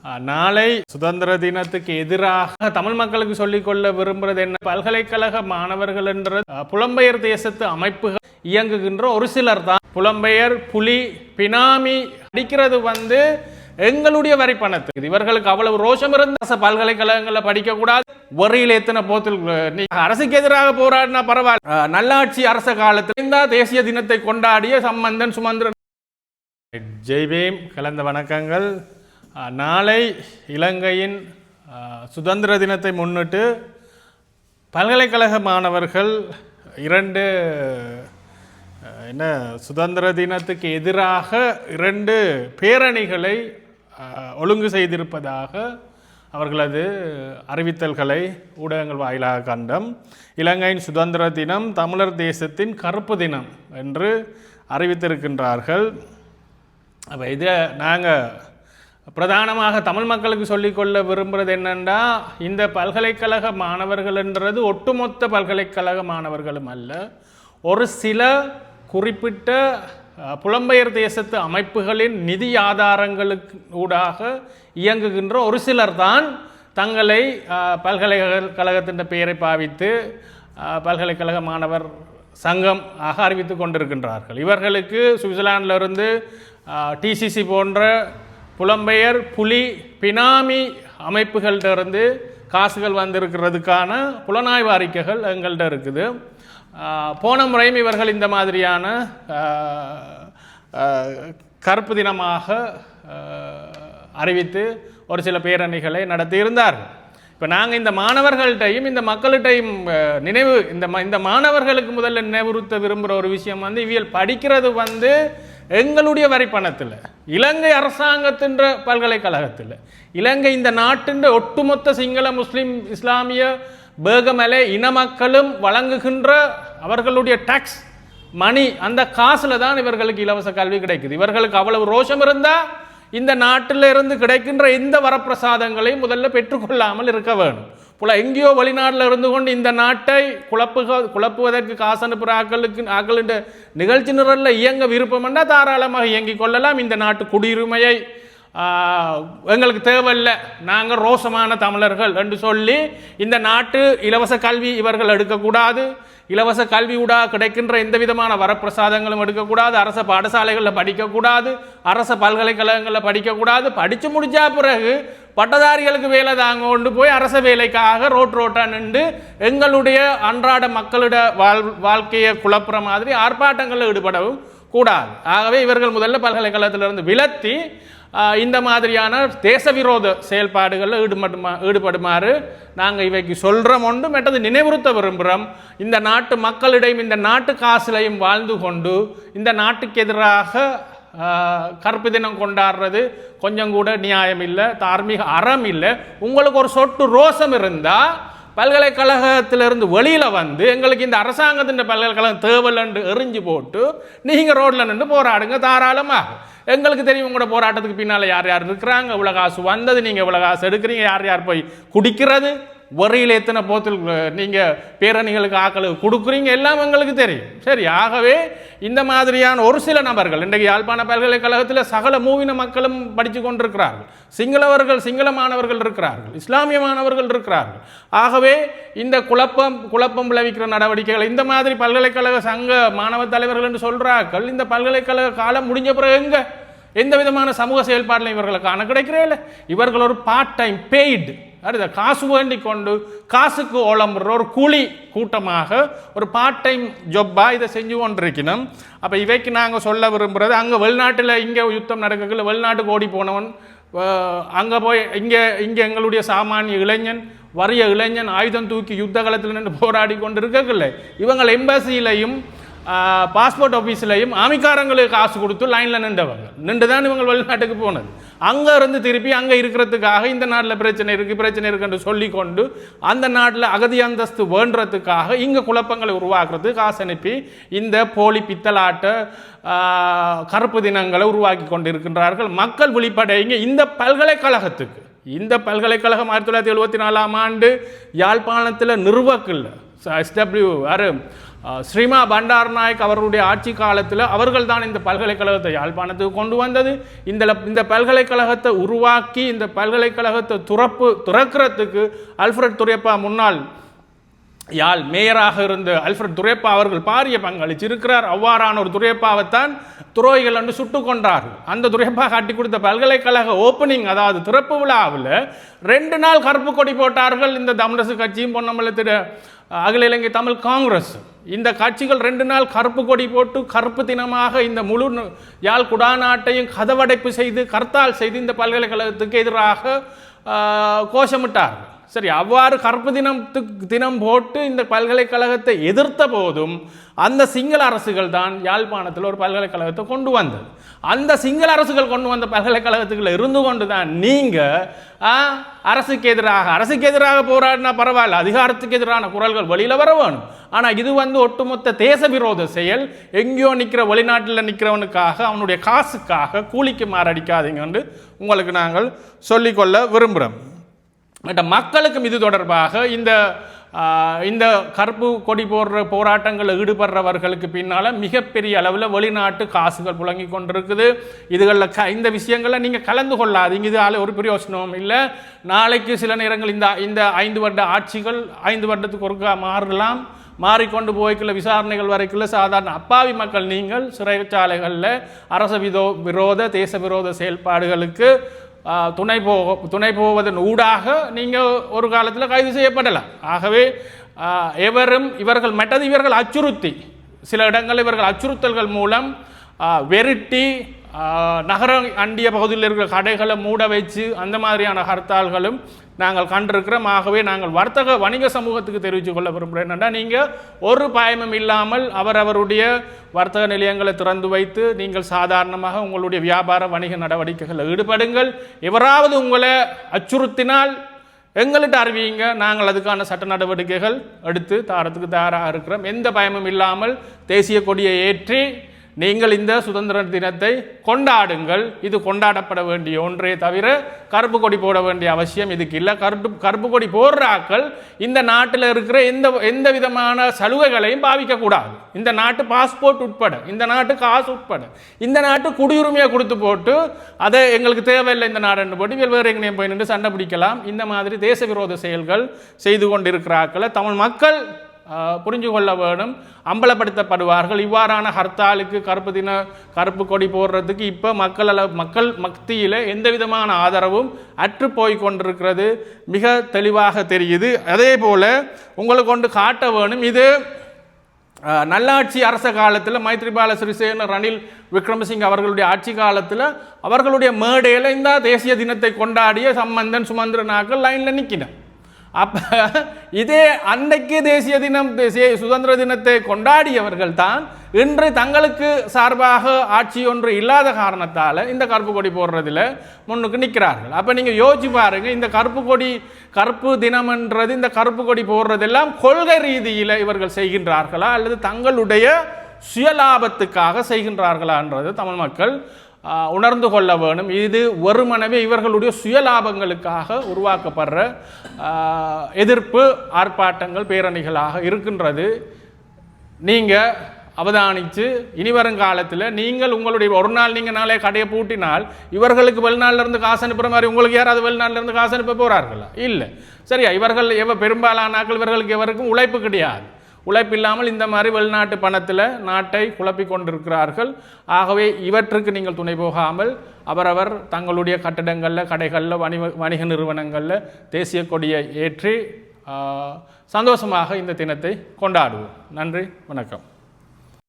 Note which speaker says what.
Speaker 1: நாளை சுதந்திர தினத்துக்கு எதிராக தமிழ் மக்களுக்கு சொல்லிக்கொள்ள விரும்புகிறது என்ன? பல்கலைக்கழக மாணவர்கள் என்ற புலம்பெயர் தேசத்து அமைப்புகள் இயங்குகின்ற ஒரு சிலர் தான் புலம்பெயர் புலி பினாமி அடிக்கிறது எங்களுடைய வரி பணத்துக்கு. இவர்களுக்கு அவ்வளவு ரோஷம் இருந்த பல்கலைக்கழகங்களை படிக்க கூடாது. வரியில் எத்தனை போத்தில் நீ அரசுக்கு எதிராக போராடினா பரவாயில்ல. நல்லாட்சி அரச காலத்தில் இந்த தேசிய தினத்தை கொண்டாடிய சம்பந்தன் சுமந்திரன். ஜெய்பீம் கலந்த வணக்கங்கள். நாளை இலங்கையின் சுதந்திர தினத்தை முன்னிட்டு பல்கலைக்கழக மாணவர்கள் சுதந்திர தினத்துக்கு எதிராக 2 பேரணிகளை ஒழுங்கு செய்திருப்பதாக அவர்களது அறிவித்தல்களை ஊடகங்கள் வாயிலாக கண்டோம். இலங்கையின் சுதந்திர தினம் தமிழர் தேசத்தின் கருப்பு தினம் என்று அறிவித்திருக்கின்றார்கள். அப்போ இதை நாங்கள் பிரதானமாக தமிழ் மக்களுக்கு சொல்லிக்கொள்ள விரும்புகிறது என்னென்னா, இந்த பல்கலைக்கழக மாணவர்கள் என்றது ஒட்டுமொத்த பல்கலைக்கழக மாணவர்களும் அல்ல, ஒரு சில குறிப்பிட்ட புலம்பெயர் தேசத்து அமைப்புகளின் நிதி ஆதாரங்களுக்கு ஊடாக இயங்குகின்ற ஒரு சிலர் தான் தங்களை பல்கலைக்கழகத்தின் பெயரை பாவித்து பல்கலைக்கழக மாணவர் சங்கம் ஆக அறிவித்து கொண்டிருக்கின்றார்கள். இவர்களுக்கு சுவிட்சர்லாண்டிலிருந்து டிசிசி போன்ற புலம்பெயர் புலி பினாமி அமைப்புகள்கிட்ட காசுகள் வந்திருக்கிறதுக்கான புலனாய்வு அறிக்கைகள் எங்கள்கிட்ட இருக்குது. போன முறையும் இவர்கள் இந்த மாதிரியான கருப்பு தினமாக அறிவித்து ஒரு சில பேரணிகளை நடத்தியிருந்தார்கள். இப்போ நாங்கள் இந்த மாணவர்கள்ட்டையும் இந்த மக்கள்கிட்டையும் இந்த மாணவர்களுக்கு முதல்ல நினைவுறுத்த விரும்புகிற ஒரு விஷயம் இவியல் படிக்கிறது எங்களுடைய வரி பணத்தில், இலங்கை அரசாங்கத்தின் பல்கலைக்கழகத்தில், இலங்கை இந்த நாட்டின் ஒட்டுமொத்த சிங்கள முஸ்லீம் இஸ்லாமிய பேகமலை இன மக்களும் வழங்குகின்ற அவர்களுடைய டாக்ஸ் மணி, அந்த காசில் தான் இவர்களுக்கு இலவச கல்வி கிடைக்குது. இவர்களுக்கு அவ்வளவு ரோஷம் இருந்தால் இந்த நாட்டில் இருந்து கிடைக்கின்ற எந்த வரப்பிரசாதங்களையும் முதல்ல பெற்றுக்கொள்ளாமல் இருக்க வேணும். எங்கேயோ வெளிநாட்டில் இருந்து கொண்டு இந்த நாட்டை குழப்புவதற்கு காசு அனுப்புகிற ஆக்களின் நிகழ்ச்சி நிரலில் இயங்க விருப்பம் என்றால் தாராளமாக இயங்கிக் கொள்ளலாம். இந்த நாட்டு குடியுரிமையை எங்களுக்கு தேவையில்லை, நாங்கள் ரோஷமான தமிழர்கள் என்று சொல்லி இந்த நாட்டு இலவச கல்வி இவர்கள் எடுக்கக்கூடாது. இலவச கல்வி கிடைக்கின்ற எந்த விதமான வரப்பிரசாதங்களும் எடுக்கக்கூடாது. அரச பாடசாலைகளில் படிக்கக்கூடாது, அரச பல்கலைக்கழகங்களில் படிக்கக்கூடாது. படித்து முடிச்சா பிறகு பட்டதாரிகளுக்கு வேலை தாங்க கொண்டு போய் அரச வேலைக்காக ரோட்டா நின்று எங்களுடைய அன்றாட மக்களிட வாழ்க்கையை குழப்புற மாதிரி ஆர்ப்பாட்டங்களில் ஈடுபடவும் கூடாது. ஆகவே இவர்கள் முதல்ல பல்கலைக்கழகத்திலிருந்து விலத்தி இந்த மாதிரியான தேச விரோத செயல்பாடுகளில் ஈடுபடுமாறு நாங்கள் இவைக்கு சொல்கிறோம். ஒன்று மெட்டது நினைவுறுத்த விரும்புகிறோம். இந்த நாட்டு மக்களிடையும் இந்த நாட்டு காசிலையும் வாழ்ந்து கொண்டு இந்த நாட்டுக்கு எதிராக கருப்பு தினம் கொண்டாடுறது கொஞ்சம் கூட நியாயம் இல்லை, தார்மீக அறம் இல்லை. உங்களுக்கு ஒரு சொட்டு ரோசம் இருந்தால் பல்கலைக்கழகத்திலிருந்து வெளியில் எங்களுக்கு இந்த அரசாங்கத்தின் பல்கலைக்கழகம் தேவையில்லைன்னு எரிஞ்சு போட்டு நீங்கள் ரோட்டில் நின்று போராடுங்க தாராளமாக. எங்களுக்கு தெரியும் உங்களோட போராட்டத்துக்கு பின்னால் யார் யார் இருக்கிறாங்க, இவ்வளோ காசு வந்தது, நீங்கள் இவ்வளோ காசு எடுக்கிறீங்க, யார் யார் போய் குடிக்கிறது, வரியில் எத்தனை போத்தில் நீங்கள் பேரணிகளுக்கு ஆக்களுக்கு கொடுக்குறீங்க, எல்லாம் எங்களுக்கு தெரியும். சரி, ஆகவே இந்த மாதிரியான ஒரு சில நபர்கள் இன்றைக்கு யாழ்ப்பாண பல்கலைக்கழகத்தில் சகல மூவின மக்களும் படித்து கொண்டிருக்கிறார்கள். சிங்கள மாணவர்கள் இருக்கிறார்கள், இஸ்லாமிய மாணவர்கள் இருக்கிறார்கள். ஆகவே இந்த குழப்பம் விளைவிக்கிற நடவடிக்கைகள் இந்த மாதிரி பல்கலைக்கழக சங்க மாணவ தலைவர்கள் என்று சொல்கிறார்கள். இந்த பல்கலைக்கழக காலம் முடிஞ்ச பிறகு எந்த விதமான சமூக செயல்பாட்டில் இவர்களுக்கு காண கிடைக்கிறே இல்லை. இவர்கள் ஒரு பார்ட் டைம் பெய்டு, காசு வேண்டி கொண்டு காசுக்கு ஓலம்புற ஒரு கூலி கூட்டமாக ஒரு பார்ட் டைம் ஜொப்பாக இதை செஞ்சு கொண்டிருக்கணும். அப்போ இவைக்கு நாங்கள் சொல்ல விரும்புகிறது, அங்கே வெளிநாட்டில் இங்கே யுத்தம் நடக்கல, வெளிநாட்டுக்கு ஓடி போனவன் அங்கே போய் இங்கே எங்களுடைய சாமானிய இளைஞன் வறிய இளைஞன் ஆயுதம் தூக்கி யுத்த காலத்தில் நின்று போராடி கொண்டு இருக்கல. இவங்கள் எம்பசியிலையும் பாஸ்போர்ட் ஆஃபீஸ்லையும் ஆமிக்காரங்களுக்கு காசு கொடுத்து லைனில் நின்று தான் இவங்க வெளிநாட்டுக்கு போனது. அங்கே இருந்து திருப்பி அங்கே இருக்கிறதுக்காக இந்த நாட்டில் பிரச்சனை இருக்குன்னு சொல்லிக்கொண்டு அந்த நாட்டில் அகதி அந்தஸ்து வேண்டுறதுக்காக இங்கே குழப்பங்களை உருவாக்குறதுக்கு காசு அனுப்பி இந்த போலி பித்தலாட்ட கருப்பு தினங்களை உருவாக்கி கொண்டிருக்கின்றார்கள். மக்கள் விழிப்படைங்க. இந்த பல்கலைக்கழகம் 1974 யாழ்ப்பாணத்தில் நிறுவக்கில்லை. SW ஸ்ரீமா பண்டாரநாயக் அவர்களுடைய ஆட்சி காலத்தில் அவர்கள் தான் இந்த பல்கலைக்கழகத்தை யாழ்ப்பாணத்துக்கு கொண்டு வந்தது. இந்த பல்கலைக்கழகத்தை உருவாக்கி இந்த பல்கலைக்கழகத்தை துறக்கிறதுக்கு அல்ஃபிரட் துரைப்பா முன்னாள் யாழ் மேயராக இருந்த அல்ஃபிரட் துரைப்பா அவர்கள் பாரிய பங்களிச்சிருக்கிறார். அவ்வாறான ஒரு துரைப்பாவைத்தான் துரோகிகள் என்று சுட்டு கொண்டார்கள். அந்த துரைப்பா காட்டி கொடுத்த பல்கலைக்கழக ஓப்பனிங், அதாவது திறப்பு விழாவில் 2 நாள் கருப்பு கொடி போட்டார்கள். இந்த தமிழரசு கட்சியும் பொன்னம்பலத்திட அகில இலங்கை தமிழ் காங்கிரஸ், இந்த கட்சிகள் 2 நாள் கருப்பு கொடி போட்டு கருப்பு தினமாக இந்த முழு யாழ் குடாநாட்டையும் கதவடைப்பு செய்து கர்த்தால் செய்து இந்த பல்கலைக்கழகத்துக்கு எதிராக கோஷமிட்டார்கள். சரி, அவ்வாறு கருப்பு தினம் போட்டு இந்த பல்கலைக்கழகத்தை எதிர்த்த போதும் அந்த சிங்கள அரசுகள் தான் யாழ்ப்பாணத்தில் ஒரு பல்கலைக்கழகத்தை கொண்டு வந்தது. அந்த சிங்கள அரசுகள் கொண்டு வந்த பல்கலைக்கழகத்துக்குள்ள இருந்து கொண்டு தான் நீங்கள் அரசுக்கு எதிராக போராடினா பரவாயில்ல, அதிகாரத்துக்கு எதிரான குரல்கள் வெளியில் வர வேணும். ஆனால் இது ஒட்டுமொத்த தேச விரோத செயல். எங்கேயோ நிற்கிற வெளிநாட்டில் நிற்கிறவனுக்காக அவனுடைய காசுக்காக கூலிக்கு மாரடிக்காதீங்கன்னு உங்களுக்கு நாங்கள் சொல்லிக்கொள்ள விரும்புகிறோம். மற்ற மக்களுக்கும் இது தொடர்பாக இந்த கருப்பு கொடி போடுற போராட்டங்களில் ஈடுபடுறவர்களுக்கு பின்னால் மிகப்பெரிய அளவில் வெளிநாட்டு காசுகள் புழங்கி கொண்டிருக்குது. இதுகளில் இந்த விஷயங்களில் நீங்கள் கலந்து கொள்ளாதீங்க. இது ஒரு பிரயோசனமும் இல்லை. நாளைக்கு சில நேரங்கள் இந்த 5 வருட ஆட்சிகள் 5 வருடத்துக்கு ஒருக்கா மாறலாம். மாறிக்கொண்டு போய்க்குள்ள விசாரணைகள் வரைக்குள்ள சாதாரண அப்பாவி மக்கள் நீங்கள் சிறைச்சாலைகளில் அரச விரோத தேச விரோத செயல்பாடுகளுக்கு துணை போவதன் ஊடாக நீங்கள் ஒரு காலத்தில் கைது செய்யப்படலாம். ஆகவே இவர்கள் அச்சுறுத்தி, சில இடங்களில் இவர்கள் அச்சுறுத்தல்கள் மூலம் வெருட்டி நகர அண்டிய பகுதியில் இருக்கிற கடைகளை மூட வச்சு அந்த மாதிரியான ஹர்த்தால்களும் நாங்கள் கண்டிருக்கிறோம். ஆகவே நாங்கள் வணிக சமூகத்துக்கு தெரிவித்துக் கொள்ள விரும்புகிறேன். என்னென்னா, நீங்கள் ஒரு பயமும் இல்லாமல் அவருடைய வர்த்தக நிலையங்களை திறந்து வைத்து நீங்கள் சாதாரணமாக உங்களுடைய வியாபார வணிக நடவடிக்கைகளில் ஈடுபடுங்கள். எவராவது உங்களை அச்சுறுத்தினால் எங்கள்கிட்ட அறிவிங்க, நாங்கள் அதுக்கான சட்ட நடவடிக்கைகள் எடுத்து தாரத்துக்கு தயாராக இருக்கிறோம். எந்த பயமும் இல்லாமல் தேசிய கொடியை ஏற்றி நீங்கள் இந்த சுதந்திர தினத்தை கொண்டாடுங்கள். இது கொண்டாடப்பட வேண்டிய ஒன்றே தவிர கருப்பு கொடி போட வேண்டிய அவசியம் இதுக்கு இல்லை. கருப்பு கொடி போடுறாக்கள் இந்த நாட்டில் இருக்கிற எந்த விதமான சலுகைகளையும் பாவிக்கக்கூடாது. இந்த நாட்டு பாஸ்போர்ட் உட்பட, இந்த நாட்டு காசு உட்பட, இந்த நாட்டு குடியுரிமையை கொடுத்து போட்டு அதை எங்களுக்கு தேவையில்லை இந்த நாடுன்னு போட்டு இவர்கள் வேறு எங்கேயும் போய் நின்று சண்டை பிடிக்கலாம். இந்த மாதிரி தேச விரோத செயல்கள் செய்து கொண்டிருக்கிறாக்களை தமிழ் மக்கள் புரிஞ்சு கொள்ள வேணும், அம்பலப்படுத்தப்படுவார்கள். இவ்வாறான ஹர்த்தாலுக்கு கருப்பு கொடி போடுறதுக்கு இப்போ மக்கள் மத்தியில் எந்த விதமான ஆதரவும் அற்று போய் கொண்டிருக்கிறது மிக தெளிவாக தெரியுது. அதே போல் உங்களுக்கு கொண்டு காட்ட வேணும், இது நல்லாட்சி அரச காலத்தில் மைத்ரிபால சிறிசேன ரணில் விக்ரமசிங்க அவர்களுடைய ஆட்சி காலத்தில் அவர்களுடைய மேடையில் இந்த தேசிய தினத்தை கொண்டாடிய சம்பந்தன் சுமந்திரனாக்கள் லைனில் நிற்கினேன். அப்போ இதே அன்றைக்கு தேசிய தினம் சுதந்திர தினத்தை கொண்டாடியவர்கள் தான் இன்று தங்களுக்கு சார்பாக ஆட்சி ஒன்று இல்லாத காரணத்தால் இந்த கருப்பு கொடி போடுறதில் முன்னுக்கு நிற்கிறார்கள். அப்போ நீங்கள் யோசிச்சு பாருங்கள், இந்த கருப்பு தினம்ன்றது, இந்த கருப்பு கொடி போடுறதெல்லாம் கொள்கை ரீதியில் இவர்கள் செய்கின்றார்களா அல்லது தங்களுடைய சுயலாபத்துக்காக செய்கின்றார்களான்றது தமிழ் மக்கள் உணர்ந்து கொள்ள வேணும். இது ஒருமனவே இவர்களுடைய சுயலாபங்களுக்காக உருவாக்கப்படுற எதிர்ப்பு ஆர்ப்பாட்டங்கள் பேரணிகளாக இருக்கின்றது. நீங்கள் அவதானித்து இனி வருங்காலத்தில் நீங்கள் உங்களுடைய ஒரு நாள் நீங்கள் நாளே கடையை பூட்டினால் இவர்களுக்கு வெளிநாட்டிலிருந்து காசு அனுப்புகிற மாதிரி உங்களுக்கு யாராவது வெளிநாட்டிலிருந்து காசு அனுப்ப போகிறார்களா? இல்லை. சரியா, இவர்கள் பெரும்பாலானாக்கள் இவர்களுக்கு எவருக்கும் உழைப்பு கிடையாது. உழைப்பில்லாமல் இந்த மாதிரி வெளிநாட்டு பணத்தில் நாட்டை குழப்பிக் கொண்டிருக்கிறார்கள். ஆகவே இவற்றுக்கு நீங்கள் துணை போகாமல் அவரவர் தங்களுடைய கட்டடங்களில், கடைகளில், வணிக நிறுவனங்களில் தேசிய கொடியை ஏற்றி சந்தோஷமாக இந்த தினத்தை கொண்டாடுவோம். நன்றி, வணக்கம்.